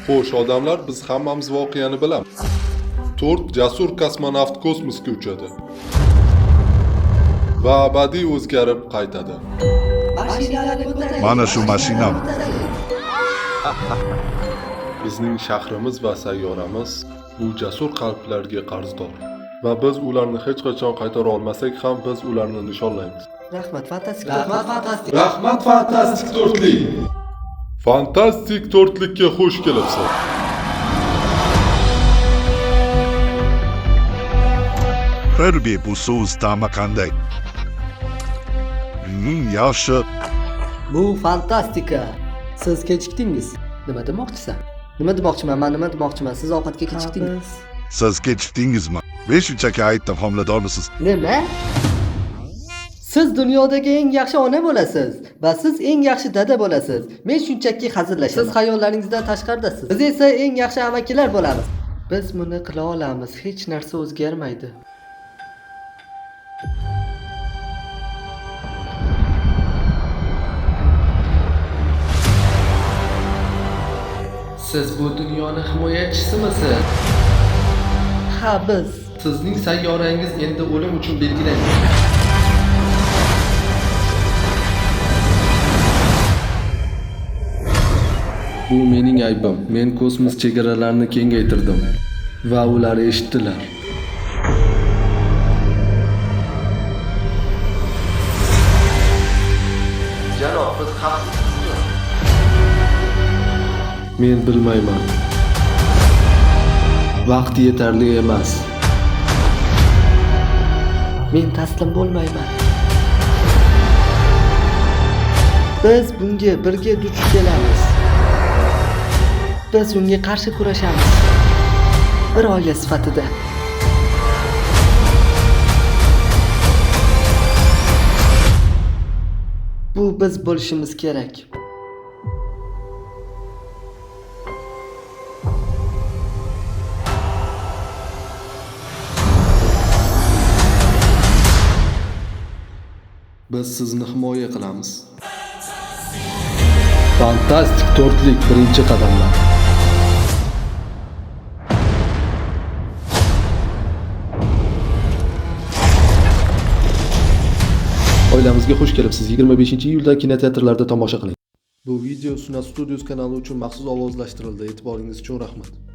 Xo'sh, odamlar, biz hammamiz voqeani bilamiz. 4 jasur kosmonavt kosmosga uchadi va abadiy o'zgarib qaytadi. Mana shu mashinam. Bizning shahrimiz va sayyoramiz bu jasur qalblarga qarzdor va biz ularni hech qachon qaytara olmasak ham biz ularni nishonlaymiz. Rahmat, fantastik. Rahmat fantastik to'rtlik. Fantastik to'rtlikka xush kelibsiz. Herbie bu so'z ta'mi qanday? Yaxshi. Bu fantastika. Siz kechikdingiz. Nima demoqchisan? Nima demoqchiman? Men nima demoqchiman? Siz ovqatga kechikdingiz. Siz kechikdingizmi? Men shunchaki aytdim, homiladormisiz? Nima? Siz dunyodagi eng yaxshi ona bo'lasiz va siz eng yaxshi dada bo'lasiz. Men shunchaki hazillashaman. Siz xayollaringizdan tashqaridasiz. Biz esa eng yaxshi amakilar bo'lamiz. Biz buni qila olamiz. Hech narsa o'zgarmaydi. Siz bu dunyoning himoyachisimisiz? Ha, biz. Sizning sayyorangiz endi o'lim uchun belgilangan. Bu mening aybim. Men kosmos chegaralarini kengaytirdim va ular eshitdilar. Janob, biz xavfsizmi? Men bilmayman. Vaqt yetarli emas. Men taslim bo'lmayman. Biz bunga birga duch kelamiz. Biz unga qarshi kurashamiz. Bir oila sifatida. Bu biz bo'lishimiz kerak. Biz sizni himoya qilamiz. Fantastik to'rtlik birinchi qadamlar. Oilamizga xush kelibsiz. 25-iyulda kinoteatrlarda tomosha qiling. Bu video Sunat Studios kanali uchun maxsus ovozlashtirildi. E'tiboringiz uchun rahmat.